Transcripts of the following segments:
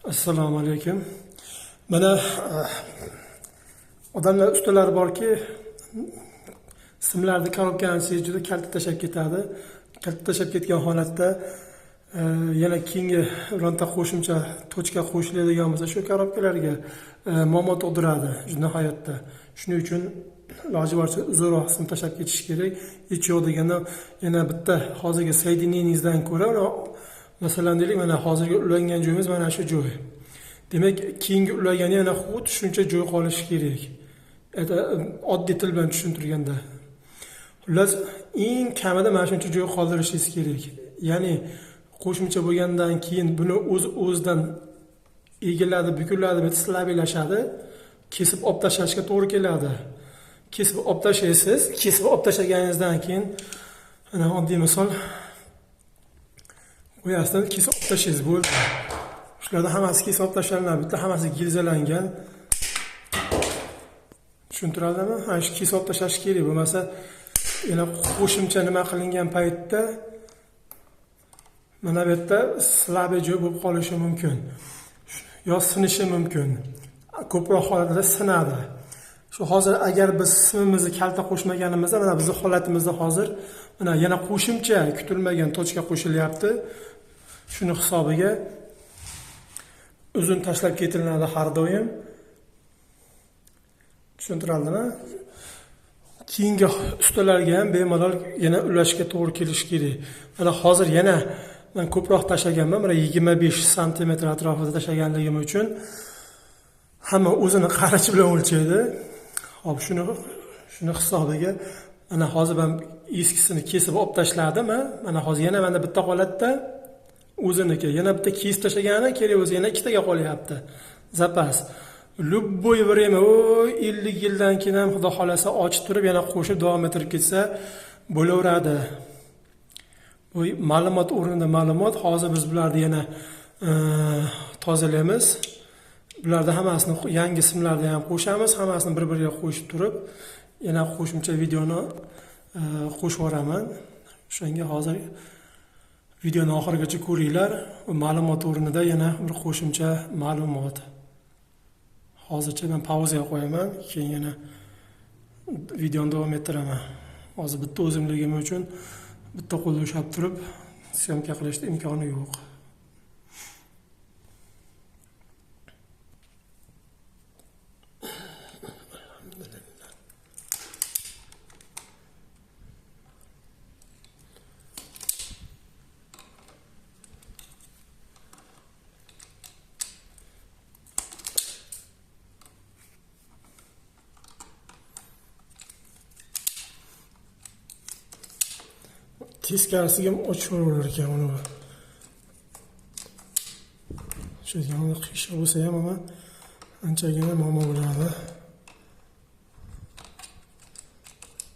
Assalomu alaykum. Mana odamlar ustalari borki, simlarni korobkani juda kalta tashab ketadi. Kalta tashab ketgan holatda yana keyingi bironta qo'shimcha tochka qo'shiladigan bo'lsa, shu korobkalarga muammo tug'diradi nihoyatda. Shuning uchun iloji boricha uzunroq sim tashab ketish kerak. Hech yo'q deganda yana bitta hozirgi soedineniyingizdan ko'ra, masalan deylik, mana hozirgi ulangan joyimiz mana shu joy. Demak, keyingi ulagani yana xuddi shuncha joy qolishi kerak. Oddiy til bilan tushuntirganda. Xullas, eng kamida mana shuncha joy qoldirishingiz kerak. Ya'ni qo'shimcha bo'lgandan keyin buni o'zidan egiladi, bukiladi, slabilashadi, kesib olib tashlashga to'g'ri keladi. Kesib olib tashlaysiz, kesib olib tashlaganingizdan keyin mana oddiy misol qo'yasiz, kesib olib tashlaysiz bo'ldi. Shulardan hammasi kesib olib tashlanadi, bitta hammasi gilzalangan. Tushuntiradimi? Mana shu kesib olib tashlash kerak, bo'lmasa yana qo'shimcha nima qilingan paytda mana bu yerda slabi joy bo'lib qolishi mumkin. Yo sinishi mumkin. Ko'proq holatlarda sinadi. Shu hozir agar biz simimizni kalta qo'shmaganimizda, mana bizning holatimizda hozir mana yana qo'shimcha kutilmagan tochka qo'shilyapti. Shuni hisobiga uzun tashlab ketiladi har doim. Tushuntiradimi? Keyingi ustalarga ham bemalol yana ulashga to'g'ri kelish kerak. Mana hozir yana men ko'proq tashlaganman, mana 25 sm atrofida tashlaganligim uchun hamma o'zini qarachi bilan o'lchaydi. Hop, shuni hisobiga mana hozir men eskisini kesib olib tashladim. Mana hozir yana mana bitta holatda o'ziniki, yana bitta kesib tashlagani kerak o'zi yana ikkitaga qolyapti. Zapas. Любой время, 50 yildan keyin ham xudo xolasa ochib turib, yana qo'shib davom ettirib ketsa bo'laveradi. Bu ma'lumot o'rnida ma'lumot. Hozir biz bularni yana tozalaymiz. Bularda hammasini yangi simlarni ham qo'shamiz, hammasini bir-biriga qo'shib turib, yana qo'shimcha videoni qo'shib yuboraman. Shunga hozir videoni oxirigacha ko'ringlar. Ma'lumot o'rnida yana bir qo'shimcha ma'lumot. Hozircha men pauzaga qo'yaman, keyin yana videoni davom ettiraman. Hozir bitta o'zimligim uchun bitta qo'lda ushlab turib syomka qilishning imkoni yo'q. Teskarisiga ham ochib yuborar ekan uni. Shu yerga qiyshiq bo'lsa ham ama anchagina muammo bo'ladi.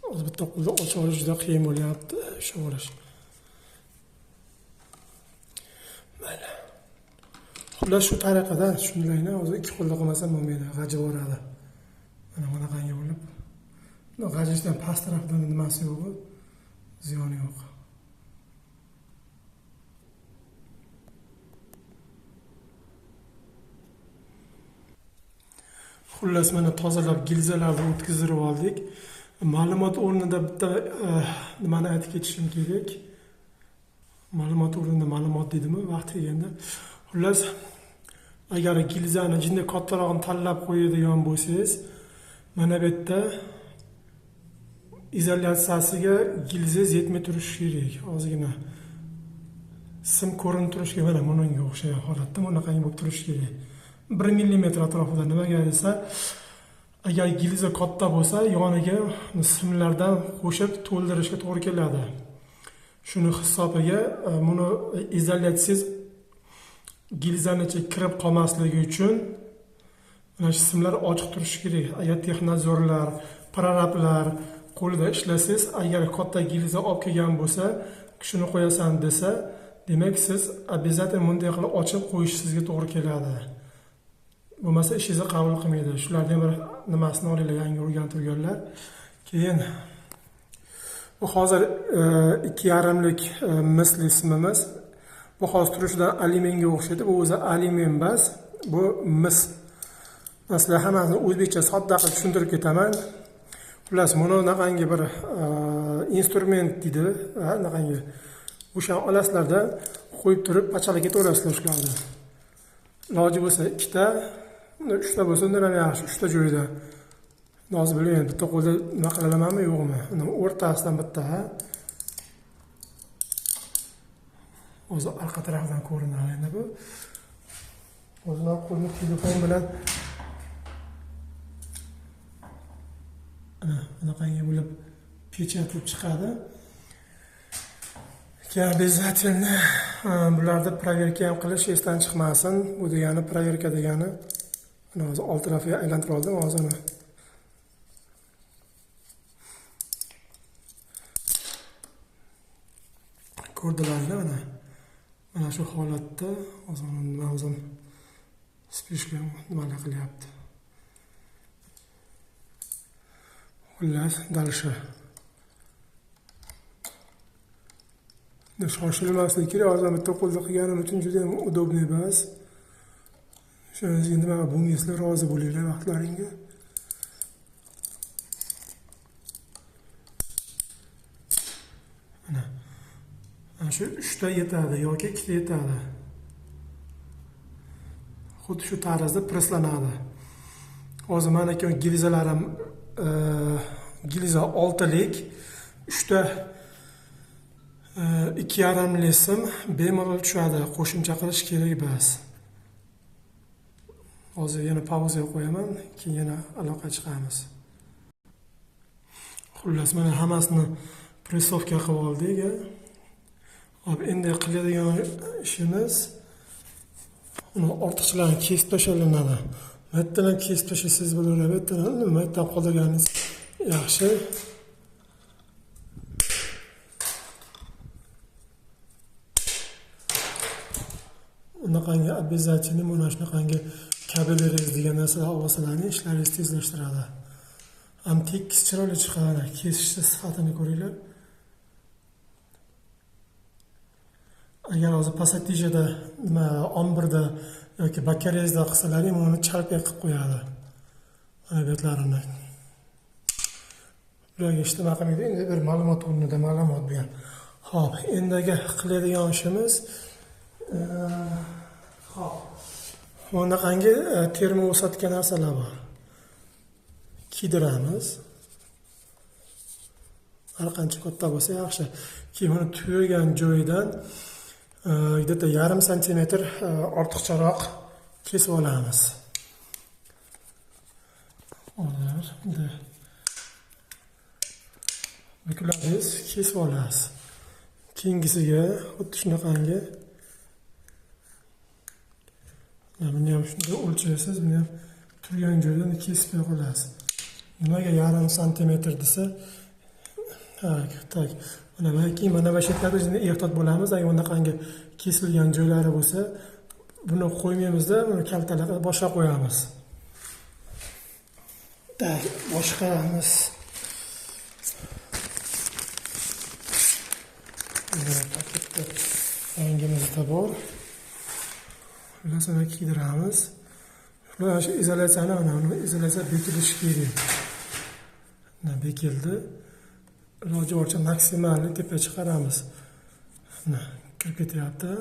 Hozir bitta qo'lda ochib olish juda qiyin bo'lyapti, shu bo'lish. Mana. Xullas shu tariqada shundayni hozir ikki qo'lda qilmasam bo'lmaydi, g'ajib boradi. Mana bunaqangi bo'lib. G'ajishdan past tarafdan nimasi yo'q, ziyoni yo'q. Xullas mana tozalab gilzalarni o'tkazib oldik. Ma'lumot o'rnida bitta nimani aytib ketishim kerak. Ma'lumot o'rnida ma'lumot deydimi vaqt kelganda. Xullas, agar gilzani jinda kattarog'ini tanlab qo'yadigan bo'lsangiz, mana bu yerda izolyatsiyasiga gilzangiz yetmay turishi kerak. Ozgina sim ko'rinib turishi kerak. Mana bunga o'xshagan holatda bunaqangi bo'lib turishi kerak. 1 mm atrofida nimaga desa, agar gilza katta bo'lsa, yoniga simlardan qo'shib to'ldirishga to'g'ri keladi. Shuni hisobiga buni izolyatsiz gilzani ichiga kirib qolmasligi uchun mana shu simlar ochiq turishi kerak. Agar texnazorlar, prorablar qo'lida ishlasangiz, agar katta gilza olib kelgan bo'lsa, shuni qo'yasan desa, demak siz обязательно bunday qilib ochib qo'yish sizga to'g'ri keladi. Bo'lmasa ishingizni qabul qilmaydi. Shulardan bir nimasini olinglar, yangi o'rganib turganlar. Keyin bu hozir 2,5lik misli simimiz. Bu hozir turishidan alyuminga o'xshaydi. Bu o'zi alyumin emas, bu mis. Masalan, hammasini o'zbekcha sodda qilib tushuntirib ketaman. Xullas, mana bunaqangi bir instrument deydi, anaqangi o'shani olasizlarda qo'yib turib, pachalik ketaverasizlar shularni. Iloji bo'lsa 2 ta, 3 ta bo'lsa undan ham yaxshi, 3 ta joyda. Hozir bilmayman, bitta qo'lda nima qilamanmi yo'qmi? Uni o'rtasidan bitta. O'zi orqa tarafdan ko'rinadi endi bu. O'zim qo'lni telefon bilan bunaqangi bo'lib pechatib chiqadi. Обязательно bularni proverka ham qilish esdan chiqmasin. Bu degani proverka degani. Mana hozir old tarafiga aylantirib oldim hozir. Ko'rdilarmi mana? Mana shu holatda hozir nima o'zim spishga nima qilyapti. Xullas, dalsha. Shoshilmaslik kerak. Hozir bitta qo'lda qilganim uchun juda ham udobniy emas. Shuningdek, nima bunga sizlar rozi bo'linglar vaqtlaringga. Mana shu 3 ta yetadi yoki 2 ta yetadi. Xuddi shu tarzda preslanadi. Hozir mana keyin gilzalarim gilza 6lik 3 ta 2,5 sim bemalol tushadi. Qo'shimcha qilish kerak emas. Hozir yana pauzaga qo'yaman, keyin yana aloqa chiqamiz. Xullas, mana hammasini pressovka qilib oldik. Hop, endi qiladigan ishimiz uni ortiqchalarni kesib tashlanadi. Bittadan kesib tashlasangiz bo'laveradi, bittadan qoldirganingiz yaxshi. Bunaqangi обязательно mana shunaqangi kabeleringiz degan narsalar olsalarni ishlaringizni tezlashtiradi. Ham tekis chiroyli chiqadi. Kesishni sifatini ko'ringlar. Agar hozir passatijada, nima ombirda yoki bakarezda qilsalaring, uni chalpak qilib qo'yadi. Mana betlarini. Bularga hech nima qilmaydi. Endi bir ma'lumot o'rnida ma'lumot bergan. Xo'p, endigi qiladigan ishimiz bunaqangi terma o'satgan narsalar bor. Kiydiramiz. Har qancha katta bo'lsa yaxshi. Keyin uni tugagan joyidan где-то 0,5 santimetr ortiqcharoq kesib olamiz. Hozir endi buklaringiz kesib olasiz. Keyingisiga xuddi shunaqangi buni ham shunday o'lchaysiz, buni ham turgan joydan kesib qo'yasiz. Nimaga 0,5 santimetr desa, tak. Mana bu shekilda biz ehtiyot bo'lamiz. Agar bunaqangi kesilgan joylari bo'lsa, buni qo'ymaymizda, buni kaltalarga boshqa qo'yamiz. Tak, boshqamiz. Paketda rangimizda bor. Ularni kiydiramiz. Shular shu izolyatsiyani, uni izolyatsiya bekilishi kerak. Mana bekildi. Iloji boricha maksimalni tepaga chiqaramiz. Mana kirib ketyapti.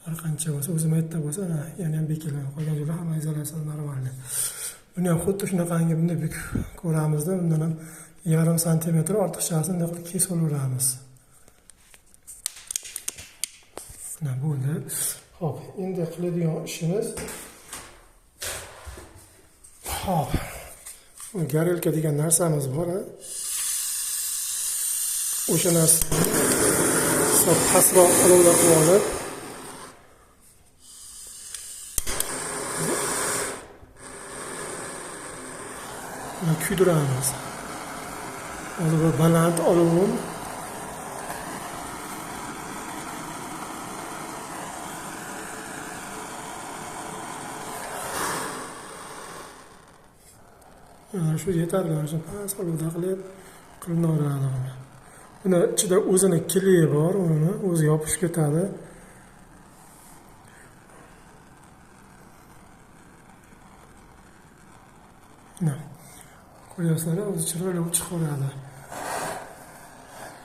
Har qancha bo'lsa, o'zim aytda bo'lsa, yana ham bekiladi. Qolgan joylar hamma izolyatsiya normalni. Buni ham xuddi shunaqangi bunday ko'ramizda, bundan ham 0,5 santimetr ortiqchasini bunday qilib kesib olaveramiz. Mana bo'ldi. Xo'p, endi qiladigan ishimiz garelka degan narsamiz bor. O'sha narsani pastroq olovda qilib olib, kuydiramiz. Hozir bir baland olovim shu yetarli. Shu past olovda qilib qilinaveradi. Buni ichida o'zini kiliyi bor, uni o'zi yopishib ketadi. Mana ko'ryapsizlar, o'zi chiroyli chiqaveradi.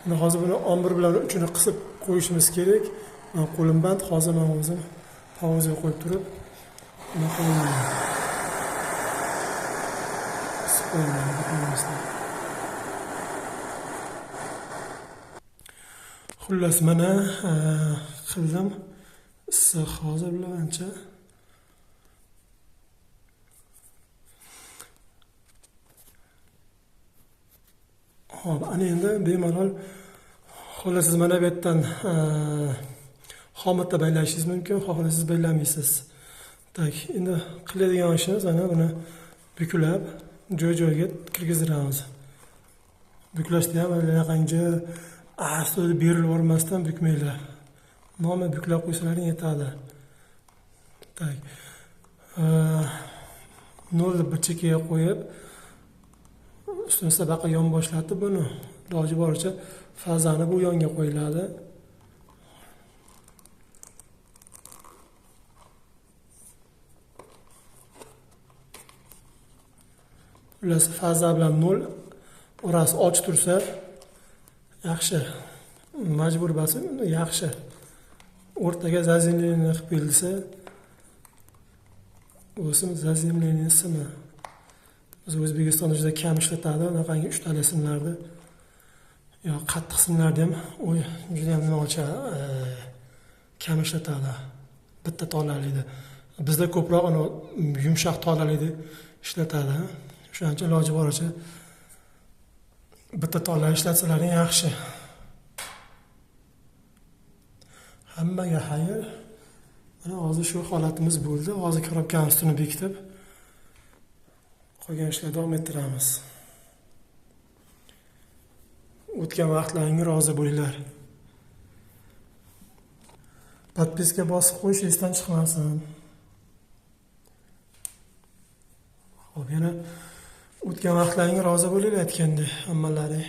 Mana hozir buni ombir bilan uchini qisib qo'yishimiz kerak. Men qo'lim band, hozir men o'zim pauzaga qo'yib turib buni qo'yaman. Xullas mana qildim. Issiq hozir bilan ancha hop, ana endi bemalol xohlasangiz mana bu yerdan xomatda baylashingiz mumkin, xohlasangiz baylamaysiz. Tak, endi qiladigan ishimiz mana buni buklab joy-joyiga kirgizdiramiz. Buklashda ham allaqancha asli berilib olmasdan bukmanglar. Nomi buklab qo'ysalaring yetadi. Tak. Nurni bir chekkaga qo'yib, ustini sabaqa yon boshlatib buni iloji boricha fazani bu yonga qo'yiladi. Ular faza bilan 0 orasi och tursa yaxshi. Majbur bo'lsa yaxshi. O'rtaga zazimleni qilib berilsa, o'sim zazimleni ismi. Biz O'zbekistonda juda kam ishlatadi, bunaqangi 3 tali ismlarni. Yo, qattiq ismlarni ham juda ham nimacha kam ishlatadi. Bitta tolalikda. Bizda ko'proq uni yumshoq tolalikda ishlatadi. O'shancha iloji boricha bitta tola ishlatsalaring yaxshi. Hammaga xayr. Mana hozir shu holatimiz bo'ldi. Hozir korobkaning ustini bekitib qolgan ishlarni davom ettiramiz. O'tgan vaqtlaringizga rozi bo'linglar. Podpiska bosib qo'yish esdan chiqmasin. Xo'p, yana o'tgan vaqtlaringizga rozi bo'linglar aytganda hammalaring.